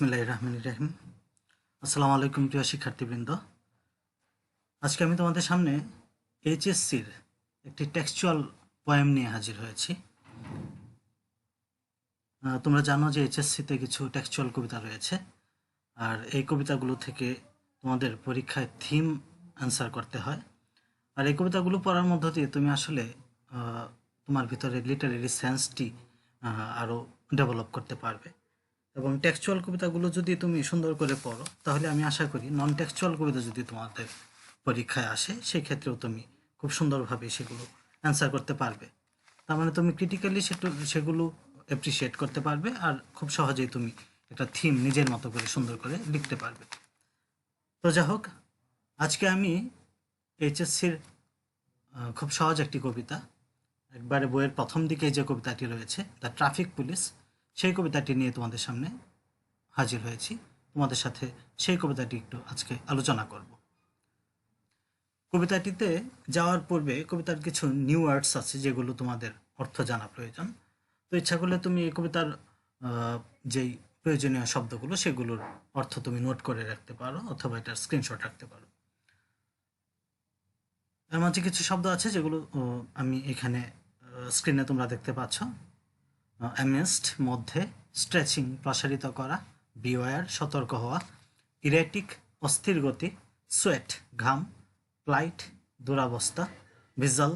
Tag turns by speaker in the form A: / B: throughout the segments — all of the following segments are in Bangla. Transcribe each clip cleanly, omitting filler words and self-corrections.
A: বিসমিল্লাহির রহমানির রহিম। আসসালামু আলাইকুম প্রিয় শিক্ষার্থীবৃন্দ। আজকে আমি তোমাদের সামনে এইচএসসির একটি টেক্সচুয়াল পোয়েম নিয়ে হাজির হয়েছি। তোমরা জানো যে এইচএসসিতে কিছু টেক্সচুয়াল কবিতা রয়েছে, আর এই কবিতাগুলো থেকে তোমাদের পরীক্ষায় থিম অ্যান্সার করতে হয়। আর এই কবিতাগুলো পড়ার মধ্য দিয়ে তুমি আসলে তোমার ভিতরে লিটারেরি সেন্সটি আরও ডেভেলপ করতে পারবে। এবং টেক্সচুয়াল কবিতাগুলো যদি তুমি সুন্দর করে পড়ো, তাহলে আমি আশা করি নন টেক্সচুয়াল কবিতা যদি তোমাদের পরীক্ষায় আসে, সেই ক্ষেত্রেও তুমি খুব সুন্দরভাবে সেগুলো অ্যান্সার করতে পারবে। তার মানে তুমি ক্রিটিক্যালি সেগুলো অ্যাপ্রিসিয়েট করতে পারবে, আর খুব সহজেই তুমি একটা থিম নিজের মতো করে সুন্দর করে লিখতে পারবে। তো যাই হোক, আজকে আমি এইচএসসির খুব সহজ একটি কবিতা, একবারে বইয়ের প্রথম দিকে যে কবিতাটি রয়েছে দ্য ট্রাফিক পুলিশ, সেই কবিতাটি নিয়ে তোমাদের সামনে হাজির হয়েছি। তোমাদের সাথে সেই কবিতাটি একটু আজকে আলোচনা করব। কবিতাটিতে যাওয়ার পূর্বে কবিতার কিছু নিউ ওয়ার্ডস আছে যেগুলো তোমাদের অর্থ জানা প্রয়োজন। তো ইচ্ছা করলে তুমি এই কবিতার যেই প্রয়োজনীয় শব্দগুলো সেগুলোর অর্থ তুমি নোট করে রাখতে পারো, অথবা এটার স্ক্রিনশট রাখতে পারো। এর মাঝে কিছু শব্দ আছে যেগুলো আমি এখানে স্ক্রিনে তোমরা দেখতে পাচ্ছ। অ্যামিস্ট মধ্যে, স্ট্রেচিং প্রসারিত করা, বিওয়ার সতর্ক হওয়া, ইরেটিক অস্থির গতি, সোয়েট ঘাম, প্লাইট দুরাবস্থা, ভিজাল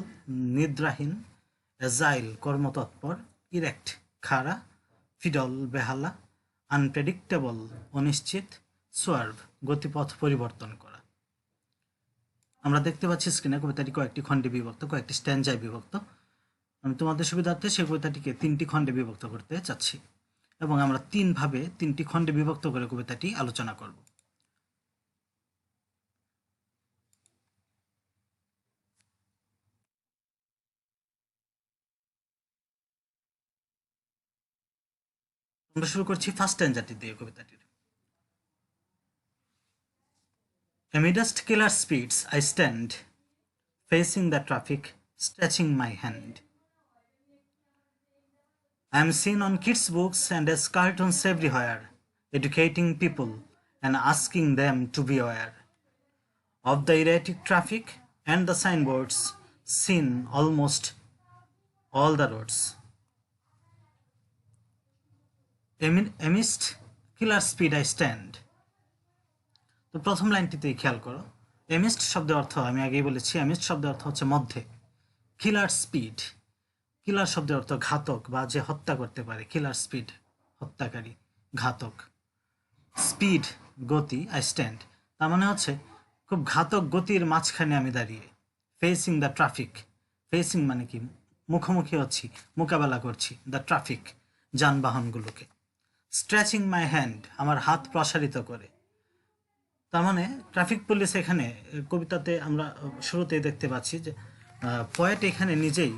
A: নিদ্রাহীন, এজাইল কর্মতৎপর, ইরেক্ট খাড়া, ফিডল বেহালা, আনপ্রেডিক্টেবল অনিশ্চিত, সোয়ার্ভ গতিপথ পরিবর্তন করা। আমরা দেখতে পাচ্ছি স্ক্রিনে কবিতাটি কয়েকটি খণ্ডে বিভক্ত, কয়েকটি স্ট্যান্জায় বিভক্ত। আমি তোমাদের সুবিধার্থে সেই কবিতাটিকে 3টি খণ্ডে বিভক্ত করতে চাচ্ছি, এবং আমরা 3টি খণ্ডে বিভক্ত করে কবিতাটি আলোচনা করব। আমরা শুরু করছি ফার্স্ট স্ট্যান্জাটি দিয়ে কবিতাটির। Amidst killer speeds I stand, facing the traffic, stretching my hand. I am seen on kids' books and as cartoons everywhere, educating people and asking them to be aware of the erratic traffic and the signboards seen almost all the roads. Amidst killer speed I stand. তো প্রথম লাইনটিতেই খেয়াল করো, এমিস্ট শব্দের অর্থ আমি আগেই বলেছি, এমিস্ট শব্দের অর্থ হচ্ছে মধ্যে। কিলার স্পিড, কিলার শব্দের অর্থ ঘাতক বা যে হত্যা করতে পারে, কিলার স্পিড হত্যাকারী, ঘাতক। স্পিড গতি, আই স্ট্যান্ড তার মানে হচ্ছে খুব ঘাতক গতির মাঝখানে আমি দাঁড়িয়ে। ফেসিং দ্য ট্রাফিক, ফেসিং মানে কি মুখোমুখি হচ্ছি, মোকাবেলা করছি দ্য ট্রাফিক যানবাহনগুলোকে। স্ট্রেচিং মাই হ্যান্ড আমার হাত প্রসারিত করে। তার মানে ট্রাফিক পুলিশ এখানে কবিতাতে আমরা শুরুতেই দেখতে পাচ্ছি যে পোয়েট এখানে নিজেই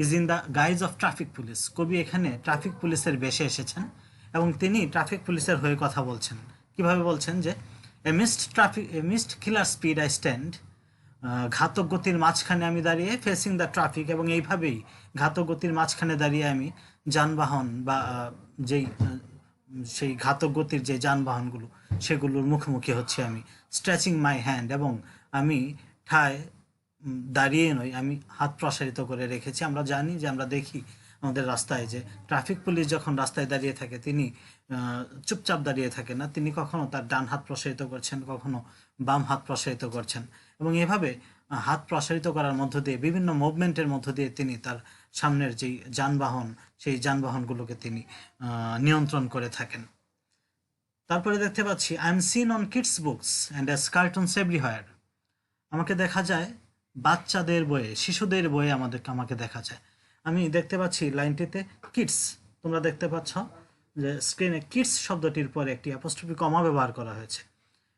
A: is in the guys of traffic police. কবি এখানে ট্রাফিক পুলিশের বেশে এসেছেন এবং তিনি ট্রাফিক পুলিশের হয়ে কথা বলছেন। কিভাবে বলছেন যে এমিস্ট কিলার স্পিড আই স্ট্যান্ড, ঘাতক গতির মাঝখানে আমি দাঁড়িয়ে, ফেসিং দ্য ট্রাফিক, এবং এইভাবেই ঘাতক গতির মাঝখানে দাঁড়িয়ে আমি যানবাহন বা সেই ঘাতক গতির যে যানবাহনগুলো সেগুলোর মুখোমুখি হচ্ছে আমি। স্ট্রেচিং মাই হ্যান্ড, এবং আমি ঠায় দাঁড়িয়ে নই, আমি হাত প্রসারিত করে রেখেছি। আমরা জানি যে আমরা দেখি আমাদের রাস্তায় যে ট্রাফিক পুলিশ যখন রাস্তায় দাঁড়িয়ে থাকে তিনি চুপচাপ দাঁড়িয়ে থাকে না, তিনি কখনো তার ডান হাত প্রসারিত করছেন, কখনো বাম হাত প্রসারিত করছেন, এবং এভাবে হাত প্রসারিত করার মধ্য দিয়ে বিভিন্ন মুভমেন্টের মধ্য দিয়ে তিনি তার সামনের যেই যানবাহন সেই যানবাহনগুলোকে তিনি নিয়ন্ত্রণ করে থাকেন। তারপরে দেখতে পাচ্ছি I am seen on kids books and as cartoons everywhere. আমাকে দেখা যায় বাচ্চাদের বইয়ে, শিশুদের বইয়ে আমাকে দেখা যায়। আমি দেখতে পাচ্ছি লাইনটিতে কিডস, তোমরা দেখতে পাচ্ছ যে স্ক্রিনে কিডস শব্দটির পরে একটি অ্যাপোস্ট্রফি কমা ব্যবহার করা হয়েছে,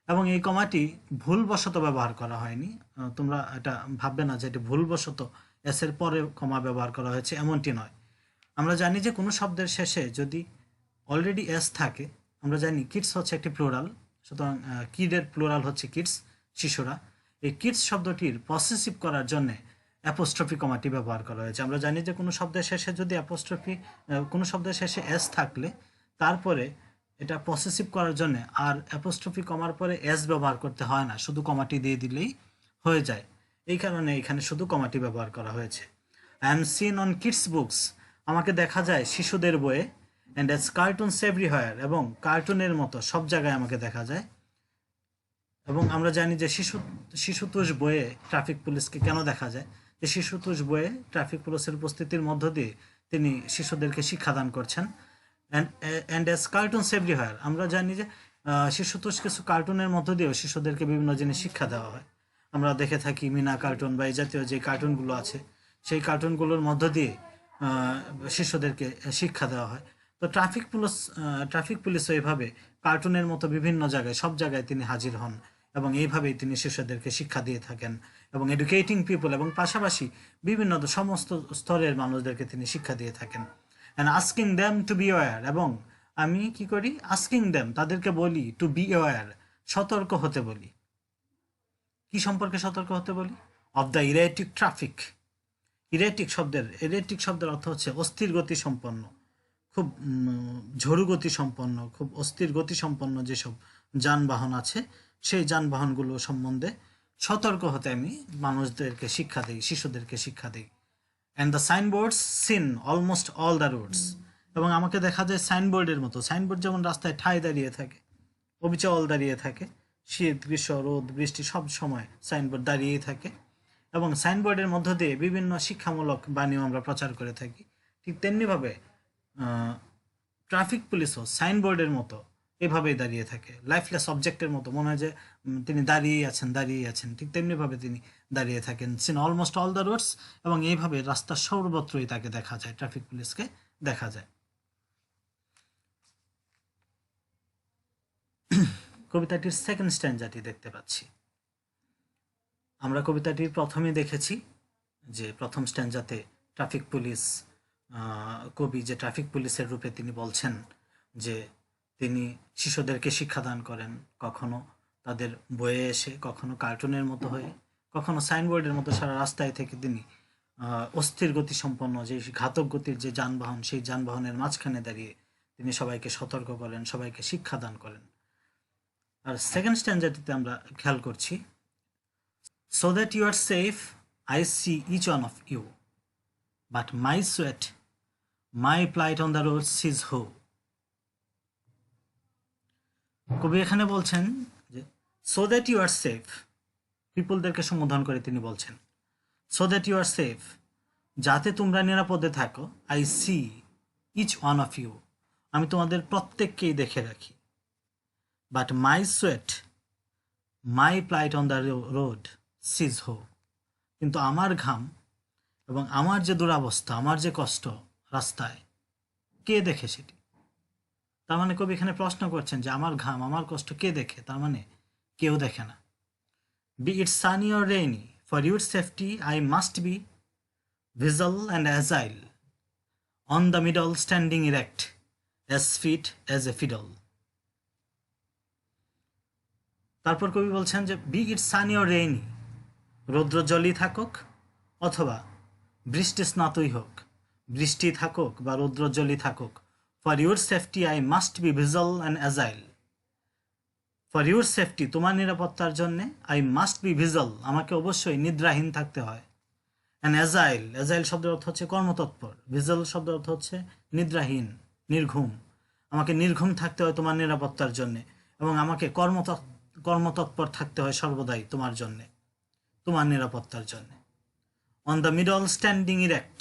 A: এবং এই কমাটি ভুলবশত ব্যবহার করা হয়নি। তোমরা এটা ভাববে না যে এটি ভুলবশত এসের পরে কমা ব্যবহার করা হয়েছে, এমনটি নয়। আমরা জানি যে কোনো শব্দের শেষে যদি অলরেডি এস থাকে, আমরা জানি কিডস হচ্ছে একটি প্লুরাল, সুতরাং কিডের প্লুরাল হচ্ছে কিডস, শিশুরা। এই কিডস শব্দটির পসেসিভ করার জন্যে অ্যাপোস্ট্রফি কমাটি ব্যবহার করা হয়েছে। আমরা জানি যে কোনো শব্দের শেষে যদি কোনো শব্দের শেষে এস থাকলে তারপরে এটা পসেসিভ করার জন্য আর অ্যাপোস্ট্রফি কমার পরে এস ব্যবহার করতে হয় না, শুধু কমাটি দিয়ে দিলেই হয়ে যায়। এই কারণে এখানে শুধু কমাটি ব্যবহার করা হয়েছে। I am seen on kids books, আমাকে দেখা যায় শিশুদের বইয়ে, অ্যান্ড এস কার্টুনস এভরিহোয়ার, এবং কার্টুনের মতো সব জায়গায় আমাকে দেখা যায়। এবং আমরা জানি যে শিশুতোষ বইয়ে ট্রাফিক পুলিশকে কেন দেখা যায়, যে শিশুতোষ বইয়ে ট্রাফিক পুলিশের উপস্থিতির মধ্য দিয়ে তিনি শিশুদেরকে শিক্ষাদান করছেন। অ্যান্ড অ্যাজ কার্টুনস এভরিহোয়ার, আমরা জানি যে শিশুতোষ কিছু কার্টুনের মধ্য দিয়েও শিশুদেরকে বিভিন্ন জিনিস শিক্ষা দেওয়া হয়। আমরা দেখে থাকি মিনা কার্টুন বা এই জাতীয় যে কার্টুনগুলো আছে, সেই কার্টুনগুলোর মধ্য দিয়ে শিশুদেরকে শিক্ষা দেওয়া হয়। তো ট্রাফিক পুলিশও এইভাবে কার্টুনের মতো বিভিন্ন জায়গায়, সব জায়গায় তিনি হাজির হন, এবং এইভাবেই তিনি শিশুদেরকে শিক্ষা দিয়ে থাকেন এবং এডুকেটিং পিপল, এবং পাশাপাশি বিভিন্ন সমস্ত স্তরের মানুষদেরকে তিনি শিক্ষা দিয়ে থাকেন। And asking them to be aware, এবং আমি কি করি, আস্কিং দ্যাম, তাদেরকে বলি, টু বি অ্যাওয়্যার, সতর্ক হতে বলি। কি সম্পর্কে সতর্ক হতে বলি? Of the erratic traffic. Erratic শব্দের অর্থ হচ্ছে অস্থির গতি সম্পন্ন, খুব ঝড়ু গতি সম্পন্ন, খুব অস্থির গতি সম্পন্ন যেসব যানবাহন আছে, সেই যানবাহনগুলো সম্বন্ধে সতর্ক হতে আমি মানুষদেরকে শিক্ষা দিই, শিশুদেরকে শিক্ষা দিই। And the signboards seen almost all the roads, এবং আমাকে দেখা যায় সাইনবোর্ডের মতো, সাইনবোর্ড যেমন রাস্তায় ঠায় দাঁড়িয়ে থাকে, অবিচল দাঁড়িয়ে থাকে, শীত গ্রীষ্ম রোদ বৃষ্টি সব সময় সাইনবোর্ড দাঁড়িয়েই থাকে, এবং সাইনবোর্ডের মধ্য দিয়ে বিভিন্ন শিক্ষামূলক বাণীও আমরা প্রচার করে থাকি। ঠিক তেমনিভাবে ট্রাফিক পুলিশও সাইনবোর্ডের মতো এভাবেই দাঁড়িয়ে থাকে, লাইফলেস অবজেক্টের মতো, মনে হয় যে তিনি দাঁড়িয়েই আছেন, ঠিক তেমনিভাবে তিনি দাঁড়িয়ে থাকেন। Seen almost all the roads, এবং এইভাবে রাস্তার সর্বত্রই তাকে দেখা যায়, ট্রাফিক পুলিশকে দেখা যায়। কবিতাটির সেকেন্ড স্ট্যান্জাটি দেখতে পাচ্ছি। আমরা কবিতাটির প্রথমে দেখেছি যে প্রথম স্ট্যান্জাতে ট্রাফিক পুলিশ, কবি যে ট্রাফিক পুলিশের রূপে তিনি বলছেন যে তিনি শিশুদেরকে শিক্ষাদান করেন, কখনো তাদের বইয়ে এসে, কখনো কার্টুনের মতো হয়ে, কখনো সাইনবোর্ডের মতো সারা রাস্তায় থেকে তিনি অস্থির গতি সম্পন্ন যে ঘাতক গতির যে যানবাহন, সেই যানবাহনের মাঝখানে দাঁড়িয়ে তিনি সবাইকে সতর্ক করেন, সবাইকে শিক্ষাদান করেন। আর সেকেন্ড স্ট্যান্জারটিতে আমরা খেয়াল করছি, so that you are safe I see each one of you, but my sweat my plight on the road sees who. কবি এখানে বলছেন যে so that you are safe, পিপলদেরকে সম্বোধন করে তিনি বলছেন so that you are safe, যাতে তোমরা নিরাপদে থাকো, I see each one of you, আমি তোমাদের প্রত্যেককেই দেখে রাখি, but my sweat my plight on the road sees who, কিন্তু আমার ঘাম এবং আমার যে দুরাবস্থা, আমার যে কষ্ট রাস্তায়, কে দেখে সেটি? তার মানে কবি এখানে প্রশ্ন করছেন যে আমার ঘাম, আমার কষ্ট কে দেখে? তার মানে কেউ দেখে না। Be it sunny or rainy, for your safety I must be vigil and agile, on the middle standing erect, as fit as a fiddle. তারপর কবি বলছেন যে be it sunny or rainy, রৌদ্র জলই থাকুক অথবা বৃষ্টি স্নাতই হোক, বৃষ্টি থাকুক বা রৌদ্র জলই থাকুক, for your safety I must be vigil and agile, for your safety, তোমার নিরাপত্তার জন্যে, আই মাস্ট বি ভিজল, আমাকে অবশ্যই নিদ্রাহীন থাকতে হয়, অ্যান্ড অ্যাজাইল, অ্যাজাইল শব্দের অর্থ হচ্ছে কর্মতৎপর, ভিজল শব্দের অর্থ হচ্ছে নিদ্রাহীন, নির্ঘুম, আমাকে নির্ঘুম থাকতে হয় তোমার নিরাপত্তার জন্যে, এবং আমাকে কর্মতৎপর থাকতে হয় সর্বদাই তোমার জন্যে, তোমার নিরাপত্তার জন্যে। On the middle standing erect,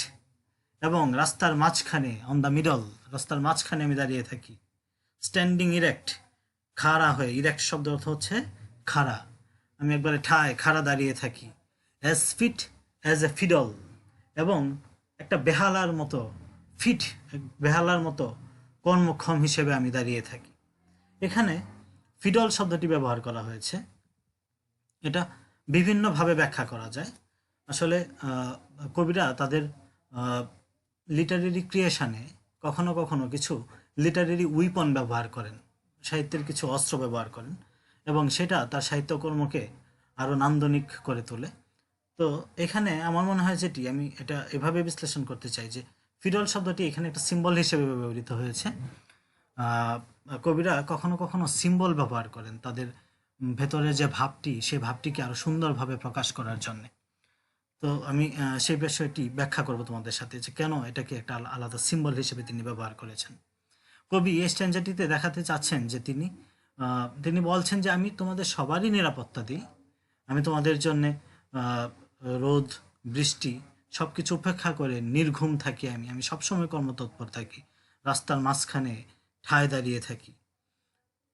A: এবং রাস্তার মাঝখানে, অন দ্য মিডল, রাস্তার মাঝখানে আমি দাঁড়িয়ে থাকি, স্ট্যান্ডিং ইরেক্ট, খাড়া হয়ে, ইরেক্ট শব্দ অর্থ হচ্ছে খাড়া, আমি একবারে ঠায় খাড়া দাঁড়িয়ে থাকি, as fit as a fiddle, এবং একটা বেহালার মতো, ফিট, বেহালার মতো কর্মক্ষম হিসেবে আমি দাঁড়িয়ে থাকি। এখানে ফিডল শব্দটি ব্যবহার করা হয়েছে, এটা বিভিন্নভাবে ব্যাখ্যা করা যায়। আসলে কবিরা তাদের লিটারেরি ক্রিয়েশনে কখনো কখনো কিছু লিটারেরি উইপন ব্যবহার করেন, সাহিত্যের কিছু অস্ত্র ব্যবহার করেন, এবং সেটা তার সাহিত্যকর্মকে আরও নান্দনিক করে তোলে। তো এখানে আমার মনে হয় যেটি, আমি এটা এভাবে বিশ্লেষণ করতে চাই যে ফিডল শব্দটি এখানে একটা সিম্বল হিসেবে ব্যবহৃত হয়েছে। কবিরা কখনো কখনো সিম্বল ব্যবহার করেন তাদের ভেতরে যে ভাবটি, সেই ভাবটিকে আরো সুন্দরভাবে প্রকাশ করার জন্য। তো আমি সেই বিষয়টি ব্যাখ্যা করব তোমাদের সাথে যে কেন এটাকে একটা আলাদা সিম্বল হিসেবে তিনি ব্যবহার করেছেন। কবি এই স্ট্যান্জাটিতে দেখাতে চাচ্ছেন যে তিনি বলছেন যে আমি তোমাদের সবারই নিরাপত্তা দিই, আমি তোমাদের জন্যে রোদ বৃষ্টি সব কিছু উপেক্ষা করে নির্ঘুম থাকি, আমি সবসময় কর্মতৎপর থাকি, রাস্তার মাঝখানে ঠায় দাঁড়িয়ে থাকি,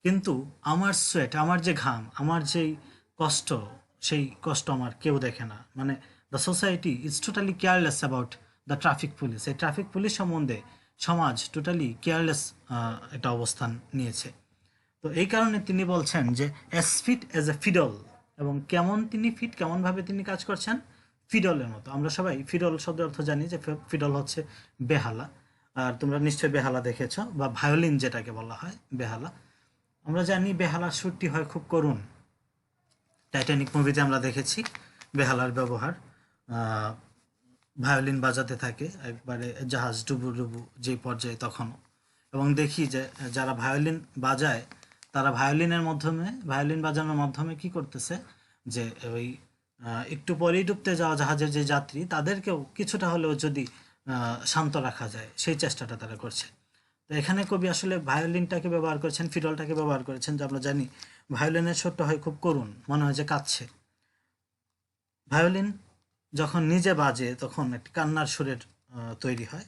A: কিন্তু আমার সোয়েট, আমার যে ঘাম, আমার যেই কষ্ট, সেই কষ্ট আমার কেউ দেখে না। মানে the society is totally careless about the traffic police. এই ট্রাফিক পুলিশ সম্বন্ধে সমাজ টোটালি কেয়ারলেস একটা অবস্থান নিয়েছে। তো এই কারণে তিনি বলছেন যে as fit as a fiddle. এবং কেমন তিনি ফিট, কেমনভাবে তিনি কাজ করছেন, ফিডলের মতো। আমরা সবাই ফিডল শব্দের অর্থ জানি যে ফিডল হচ্ছে বেহালা, আর তোমরা নিশ্চয়ই বেহালা দেখেছ, বা ভায়োলিন যেটাকে বলা হয় বেহালা। আমরা জানি বেহালার সুরটি হয় খুব করুণ। টাইটানিক মুভিতে আমরা দেখেছি বেহালার ব্যবহার। ভায়োলিন বাজাতে থাকে একবারে জাহাজ ডুবু ডুবু যে পর্যায়ে তখনও। এবং দেখি যে যারা ভায়োলিন বাজায় তারা ভায়োলিন বাজানোর মাধ্যমে কি করতেছে, যে ওই একটু পরেই ডুবতে যাওয়া জাহাজের যে যাত্রী তাদেরকেও কিছুটা হলেও যদি শান্ত রাখা যায় সেই চেষ্টাটা তারা করছে। তো এখানে কবি আসলে ভায়োলিনটাকে ব্যবহার করেছেন, ফিডলটাকে ব্যবহার করেছেন। যে আমরা জানি ভায়োলিনের সুরটা হয় খুব করুণ, মনে হয় যে কাঁদছে। ভায়োলিন যখন নিজে বাজে তখন একটি কান্নার সুরের তৈরি হয়,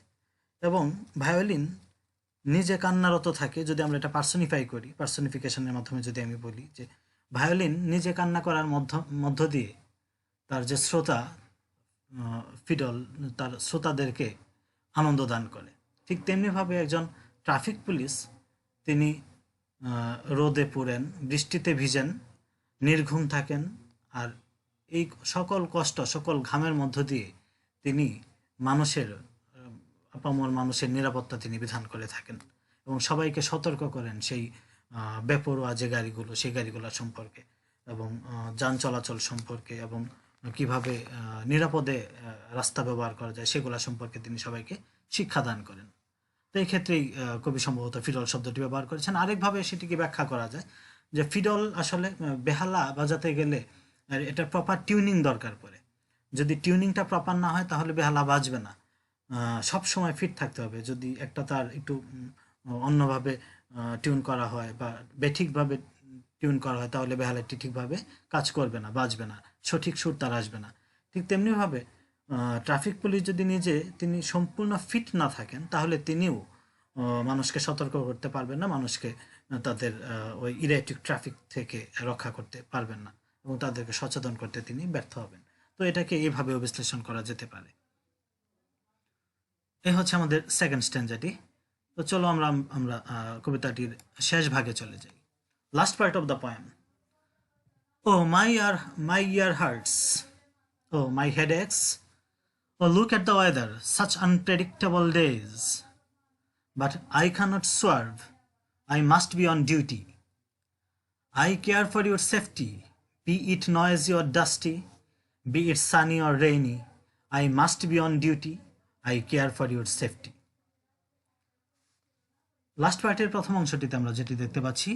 A: এবং ভায়োলিন নিজে কান্নারত থাকে। যদি আমরা এটা পার্সনিফাই করি, পার্সনিফিকেশনের মাধ্যমে যদি আমি বলি যে ভায়োলিন নিজে কান্না করার মধ্য দিয়ে তার যে শ্রোতা, ফিডল তার শ্রোতাদেরকে আনন্দ দান করে। ঠিক তেমনিভাবে একজন ট্রাফিক পুলিশ, তিনি রোদে পুড়েন, বৃষ্টিতে ভিজেন, নির্ঘুম থাকেন, আর এই সকল কষ্ট, সকল ঘামের মধ্য দিয়ে তিনি আপামর মানুষের নিরাপত্তা তিনি বিধান করে থাকেন, এবং সবাইকে সতর্ক করেন সেই বেপরোয়া যে গাড়িগুলো, সেই গাড়িগুলো সম্পর্কে, এবং যান চলাচল সম্পর্কে, এবং কিভাবে নিরাপদে রাস্তা ব্যবহার করা যায় সেগুলো সম্পর্কে তিনি সবাইকে শিক্ষাদান করেন। তো এই ক্ষেত্রেই কবি সম্ভবত ফিডল শব্দটি ব্যবহার করেছেন। আরেকভাবে সেটিকে ব্যাখ্যা করা যায় যে ফিডল আসলে বেহালা বাজাতে গেলে এটা প্রপার টিউনিং দরকার পড়ে। যদি টিউনিংটা প্রপার না হয় তাহলে বেহালা বাজবে না। সব সময় ফিট থাকতে হবে। যদি একটা তার একটু অন্যভাবে টিউন করা হয় বা বেঠিকভাবে টিউন করা হয় তাহলে বেহালাটি ঠিকভাবে কাজ করবে না, বাজবে না, সঠিক সুর তার আসবে না। ঠিক তেমনিভাবে ট্রাফিক পুলিশ যদি তিনি সম্পূর্ণ ফিট না থাকেন তাহলে তিনিও মানুষকে সতর্ক করতে পারবেন না, মানুষকে তাদের ওই ইরেটিক ট্রাফিক থেকে রক্ষা করতে পারবেন না, এবং তাদেরকে সচেতন করতে তিনি ব্যর্থ হবেন। তো এটাকে এইভাবেও বিশ্লেষণ করা যেতে পারে। এই হচ্ছে আমাদের সেকেন্ড স্ট্যান্জাটি। তো চলো আমরা কবিতাটির শেষ ভাগে চলে যাই, last part of the poem. Oh my ear hurts, oh my head aches, oh look at the weather, such unpredictable days. But I cannot swerve, I must be on duty. I care for your safety, be it noisy or dusty, be it sunny or rainy. I must be on duty, I care for your safety. Last পার্টের প্রথম অংশটিতে আমরা যেটি দেখতে পাচ্ছি,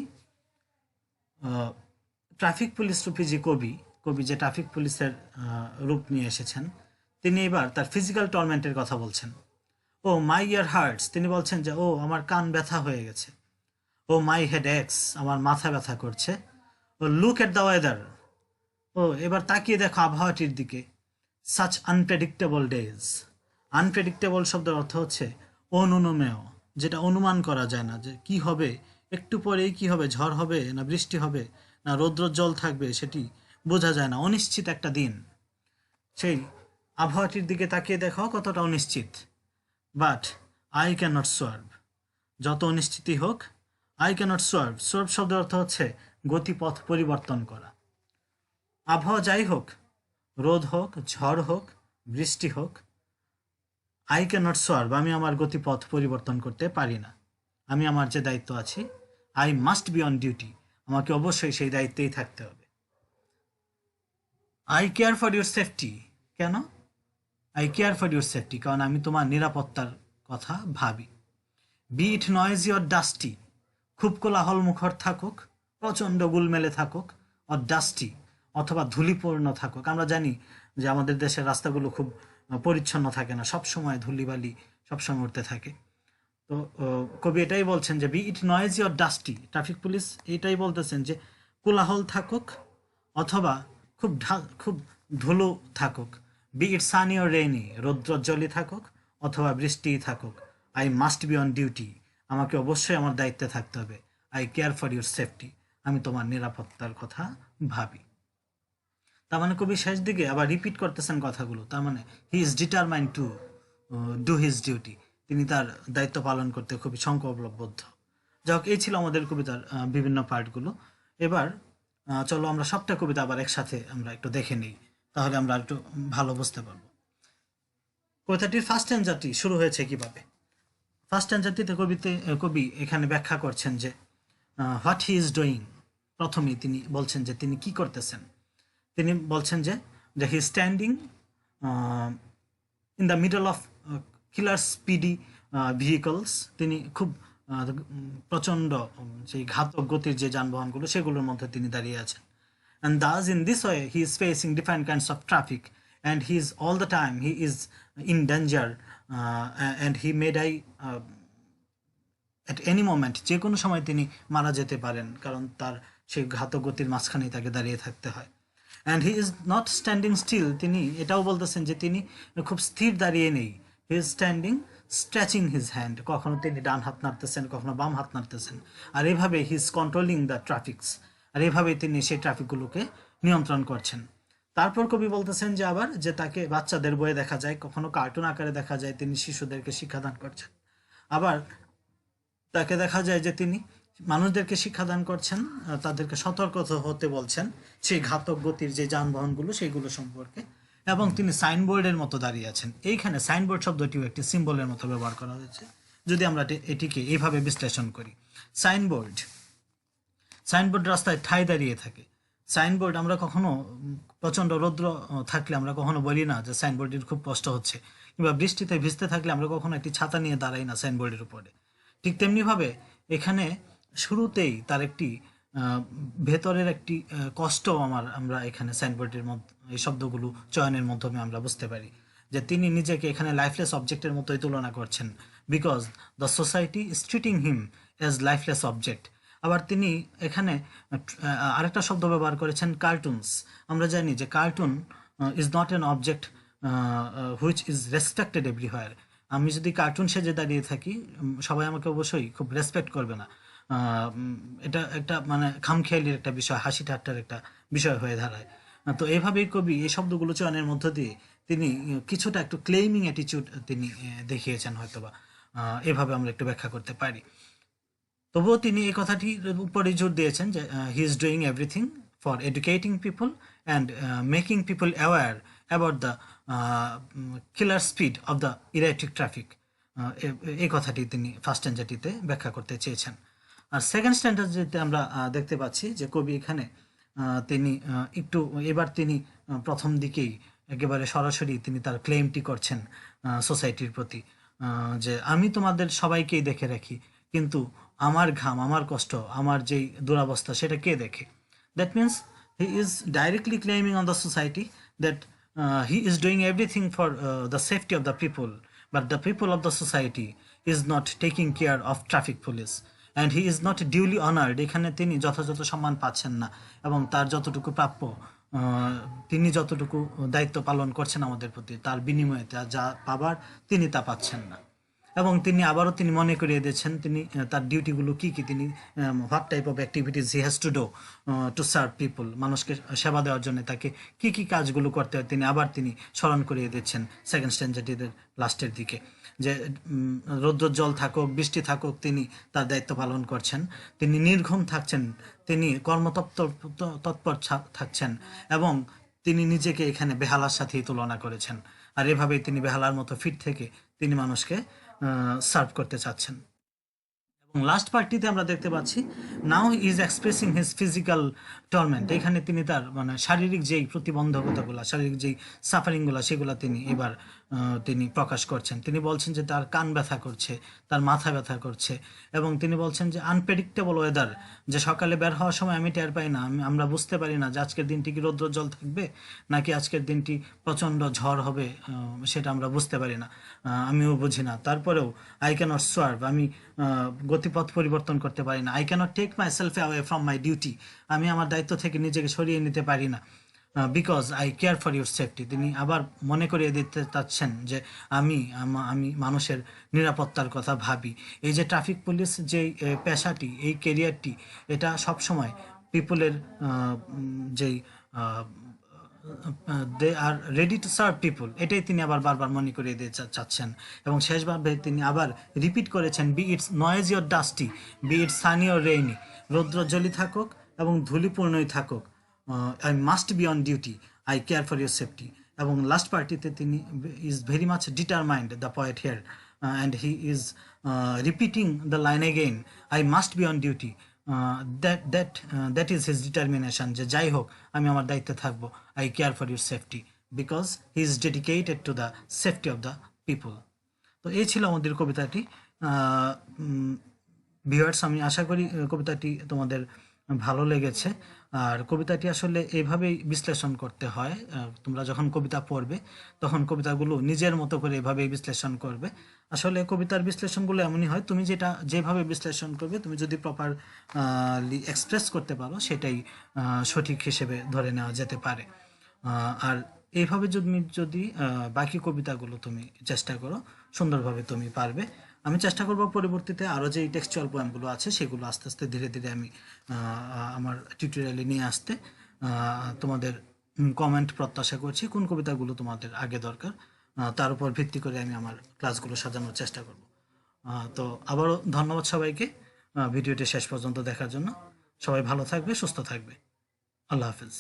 A: ট্রাফিক পুলিশ রূপী যে কবি যে ট্রাফিক পুলিশের রূপ নিয়ে এসেছেন, তিনি এবার তার ফিজিক্যাল টর্মেন্টের কথা বলছেন। ও মাই ইয়ার হার্টস, তিনি বলছেন যে ও আমার কান ব্যথা হয়ে গেছে। ও মাই হেড এক্স, আমার মাথা ব্যথা করছে। ও লুক এট দ্য ওয়েদার, ও এবার তাকিয়ে দেখো আবহাওয়াটির দিকে। সাচ আনপ্রেডিক্টেবল ডেজ, আনপ্রেডিক্টেবল শব্দের অর্থ হচ্ছে অনুমেয়, যেটা অনুমান করা যায় না, যে কি হবে, একটু পরেই কি হবে, ঝড় হবে না বৃষ্টি হবে না রৌদ্রোজ্জ্বল থাকবে, সেটি বোঝা যায় না, অনিশ্চিত একটা দিন। সেই আবহাওয়াটির দিকে তাকিয়ে দেখো কতটা অনিশ্চিত। বাট আই ক্যান নট সোয়ার্ভ, যত অনিশ্চিতই হোক, আই ক্যান নট সোয়ার্ভ, সোয়ার্ভ শব্দের অর্থ হচ্ছে গতিপথ পরিবর্তন করা। আবহাওয়া যাই হোক, রোদ হোক, ঝড় হোক, বৃষ্টি হোক, আই ক্যান নট সোয়ার্ভ, আমি আমার গতিপথ পরিবর্তন করতে পারি না। আমি আমার যে দায়িত্ব আছি, I must be on duty, আমাকে অবশ্যই সেই দায়িত্বেই থাকতে হবে। I care for your safety, কেন? I care for your safety, কারণ আমি তোমার নিরাপত্তার কথা ভাবি। Be it noisy or dusty, খুব কোলাহল মুখর থাকুক, প্রচণ্ড গুলমেলে থাকুক, ডাস্টি অথবা ধূলিপূর্ণ থাকুক। আমরা জানি যে আমাদের দেশের রাস্তাগুলো খুব পরিচ্ছন্ন থাকে না, সবসময় ধূলিবালি সবসময় উঠতে থাকে। তো কবি এটাই বলছেন যে be it noisy or dusty, traffic police এটাই বলতেছেন যে কোলাহল থাকুক অথবা খুব ধুলো থাকুক, be it sunny or rainy, রৌদ্রজ্জ্বলই থাকুক অথবা বৃষ্টিই থাকুক, I must be on duty, আমাকে অবশ্যই আমার দায়িত্বে থাকতে হবে, I care for your safety, আমি তোমার নিরাপত্তার কথা ভাবি। তার মানে কবি শেষ দিকে আবার রিপিট করতেছেন কথাগুলো, তার মানে he is determined to do his duty, তিনি তার দায়িত্ব পালন করতে খুবই সংকল্পবদ্ধ। যাই হোক, এই ছিল আমাদের কবিতার বিভিন্ন পার্টগুলো। এবার চলো আমরা সবটা কবিতা আবার একসাথে আমরা একটু দেখে নিই, তাহলে আমরা একটু ভালো বুঝতে পারবো কবিতাটির ফার্স্ট স্ট্যান্জাটি শুরু হয়েছে কিভাবে। ফার্স্ট স্ট্যান্জাটিতে কবি এখানে ব্যাখ্যা করছেন যে হোয়াট হি ইজ ডুইং। প্রথমেই তিনি বলছেন যে তিনি কি করতেছেন। তিনি বলছেন যে he standing in the middle of killer speedy vehicles, তিনি খুব প্রচণ্ড সেই ঘাতক গতির যে যানবাহনগুলো সেগুলোর মধ্যে তিনি দাঁড়িয়ে আছেন। And thus in this way he is facing different kinds of traffic, and he is all the time he is in danger, and he may die at any moment, যে কোনো সময় তিনি মারা যেতে পারেন, কারণ তার সেই ঘাতক গতির মাঝখানেই তাকে দাঁড়িয়ে থাকতে হয়। And he is not standing still, তিনি এটাও বলতেছেন যে তিনি খুব স্থির দাঁড়িয়ে নেই। He is standing stretching his hand, কখনো তিনি ডান হাত নাড়তেছেন, কখনো বাম হাত নাড়তেছেন, আর এভাবে হি ইজ কন্ট্রোলিং দ্য ট্রাফিকস, আর এভাবে তিনি সেই ট্রাফিকগুলোকে নিয়ন্ত্রণ করছেন। তারপর কবি বলতেছেন যে আবার যে তাকে বাচ্চাদের বইয়ে দেখা যায়, কখনো কার্টুন আকারে দেখা যায় তিনি শিশুদেরকে শিক্ষাদান করছেন, আবার তাকে দেখা যায় যে তিনি মানুষদেরকে শিক্ষাদান করছেন, তাদেরকে সতর্ক হতে বলছেন সেই ঘাতক গতির যে যানবাহনগুলো সেইগুলো সম্পর্কে, এবং তিনি সাইনবোর্ডের মতো দাঁড়িয়ে আছেন। এইখানে সাইনবোর্ড শব্দটিও একটি সিম্বলের মতো ব্যবহার করা হয়েছে, যদি আমরা এটিকে এইভাবে বিশ্লেষণ করি। সাইনবোর্ড রাস্তায় ঠায় দাঁড়িয়ে থাকে। সাইনবোর্ড আমরা কখনো প্রচণ্ড রৌদ্র থাকলে আমরা কখনো বলি না যে সাইনবোর্ডের খুব কষ্ট হচ্ছে, কিংবা বৃষ্টিতে ভিজতে থাকলে আমরা কখনো একটি ছাতা নিয়ে দাঁড়াই না সাইনবোর্ডের উপরে। ঠিক তেমনিভাবে এখানে শুরুতেই তার একটি ভেতরের একটি কষ্ট আমরা এখানে সাইনবোর্ডের মধ্যে এই শব্দগুলো চয়নের মাধ্যমে আমরা বুঝতে পারি যে তিনি নিজেকে এখানে লাইফলেস অবজেক্টের মতোই তুলনা করছেন, because the society is treating him as lifeless object. আবার তিনি এখানে আরেকটা শব্দ ব্যবহার করেছেন, কার্টুনস। আমরা জানি যে cartoon is not an object which is respected everywhere. আমি যদি কার্টুন সেজে দাঁড়িয়ে থাকি, সবাই আমাকে অবশ্যই খুব রেসপেক্ট করবে না। এটা একটা মানে খামখেয়ালির একটা বিষয়, হাসি ঠাট্টার একটা বিষয় হয়ে দাঁড়ায়। তো এইভাবেই কবি এই শব্দগুলো চয়নের মধ্য দিয়ে তিনি কিছুটা একটু ক্লেইমিং অ্যাটিচিউড তিনি দেখিয়েছেন হয়তোবা, এভাবে আমরা একটু ব্যাখ্যা করতে পারি। তবুও তিনি এই কথাটির উপরে জোর দিয়েছেন যে he is doing everything for educating people and making people aware about the killer speed of the erratic traffic. এই কথাটি তিনি ফার্স্ট স্ট্যান্জাটিতে ব্যাখ্যা করতে চেয়েছেন। আর সেকেন্ড স্ট্যান্জাটিতে আমরা দেখতে পাচ্ছি যে কবি এখানে তিনি একটু এবার তিনি প্রথম দিকেই একেবারে সরাসরি তিনি তার ক্লেমটি করছেন সোসাইটির প্রতি, যে আমি তোমাদের সবাইকেই দেখে রাখি, কিন্তু আমার ঘাম, আমার কষ্ট, আমার যেই দুরাবস্থা সেটা কে দেখে? That means he is directly claiming on the society that he is doing everything for the safety of the people, but the people of the society is not taking care of traffic police and he is not duly honoured. এখানে তিনি যথাযথ সম্মান পাচ্ছেন না, এবং তার যতটুকু প্রাপ্য, তিনি যতটুকু দায়িত্ব পালন করছেন আমাদের প্রতি, তার বিনিময়ে যা পাবার তিনি তা পাচ্ছেন না। এবং তিনি আবারও তিনি মনে করিয়ে দিয়েছেন তিনি তার ডিউটিগুলো কী কী, তিনি what type of activities he has to do to serve people, মানুষকে সেবা দেওয়ার জন্য তাকে কী কী কাজগুলো করতে হয় তিনি আবার তিনি স্মরণ করিয়ে দিচ্ছেন সেকেন্ড স্ট্যান্জার্ডের লাস্টের দিকে, যে রৌদ্রোজ্জ্বল থাকুক, বৃষ্টি থাকুক, তিনি তার দায়িত্ব পালন করছেন, তিনি নির্ঘুম থাকছেন, তিনি তৎপর থাকছেন, এবং তিনি নিজেকে এখানে বেহালার সাথেই তুলনা করেছেন। আর এভাবেই তিনি বেহালার মতো ফিট থেকে তিনি মানুষকে সার্ভ করতে চাচ্ছেন। এবং লাস্ট পার্টিতে আমরা দেখতে পাচ্ছি now is expressing his physical torment. এখানে তিনি তার মানে শারীরিক যেই প্রতিবন্ধকতাগুলো, শারীরিক যেই সাফারিংগুলো, সেগুলো তিনি এবার তিনি প্রকাশ করছেন। তিনি বলছেন যে তার কান ব্যথা করছে, তার মাথা ব্যথা করছে, এবং তিনি বলছেন যে আনপ্রেডিক্টেবল ওয়েদার, যে সকালে বের হওয়ার সময় আমি টের পাই না, আমরা বুঝতে পারি না যে আজকের দিনটি কি রৌদ্রোজ্জ্বল থাকবে নাকি আজকের দিনটি প্রচণ্ড ঝড় হবে, সেটা আমরা বুঝতে পারি না, আমিও বুঝি না। তারপরেও আই ক্যানট সোয়ার্ভ, আমি গতিপথ পরিবর্তন করতে পারি না। I cannot take myself away from my duty, আমি আমার দায়িত্ব থেকে নিজেকে সরিয়ে নিতে পারি না। Because I care for your safety, তিনি আবার মনে করিয়ে দিতে চাচ্ছেন যে আমি মানুষের নিরাপত্তার কথা ভাবি। এই যে ট্রাফিক পুলিশ যে পেশাটি, এই কেরিয়ারটি, এটা সবসময় পিপুলের যেই দে আর রেডি টু সার্ভ পিপুল, এটাই তিনি আবার বারবার মনে করিয়ে দিতে চাচ্ছেন। এবং শেষভাবে তিনি আবার রিপিট করেছেন, be its noisy or dusty, be its sunny or rainy, রৌদ্রজ্জ্বলই থাকুক এবং ধূলিপূর্ণই থাকুক, I must be on duty, I care for your safety. এবং লাস্ট পার্টিতে তিনি is very much determined, the poet here, and he is repeating the line again, I must be on duty, that is his determination, যে যাই হোক আমি আমার দায়িত্বে থাকবো। I care for your safety because he is dedicated to the safety of the people. তো এই ছিল আমাদের কবিতাটি। ভিউয়ার্স, আমি আশা করি কবিতাটি তোমাদের ভালো লেগেছে। আর কবিতাটি আসলে এইভাবেই বিশ্লেষণ করতে হয়। তোমরা যখন কবিতা পড়বে তখন কবিতাগুলো নিজের মতো করে এভাবেই বিশ্লেষণ করবে। আসলে কবিতার বিশ্লেষণগুলো এমনই হয়, তুমি যেভাবে বিশ্লেষণ করবে, তুমি যদি প্রপারলি এক্সপ্রেস করতে পারো, সেটাই সঠিক হিসেবে ধরে নেওয়া যেতে পারে। আর এইভাবে যদি বাকি কবিতাগুলো তুমি চেষ্টা করো, সুন্দরভাবে তুমি পারবে। আমি চেষ্টা করব পরবর্তীতে আরও যে টেক্সচুয়াল পোয়েমগুলো আছে সেগুলো আস্তে আস্তে ধীরে ধীরে আমি আমার টিউটোরিয়ালে নিয়ে আসতে। তোমাদের কমেন্ট প্রত্যাশা করছি, কোন কবিতাগুলো তোমাদের আগে দরকার, তার উপর ভিত্তি করে আমি আমার ক্লাসগুলো সাজানোর চেষ্টা করব। তো আবারও ধন্যবাদ সবাইকে ভিডিওটি শেষ পর্যন্ত দেখার জন্য। সবাই ভালো থাকবে, সুস্থ থাকবে। আল্লাহ হাফেজ।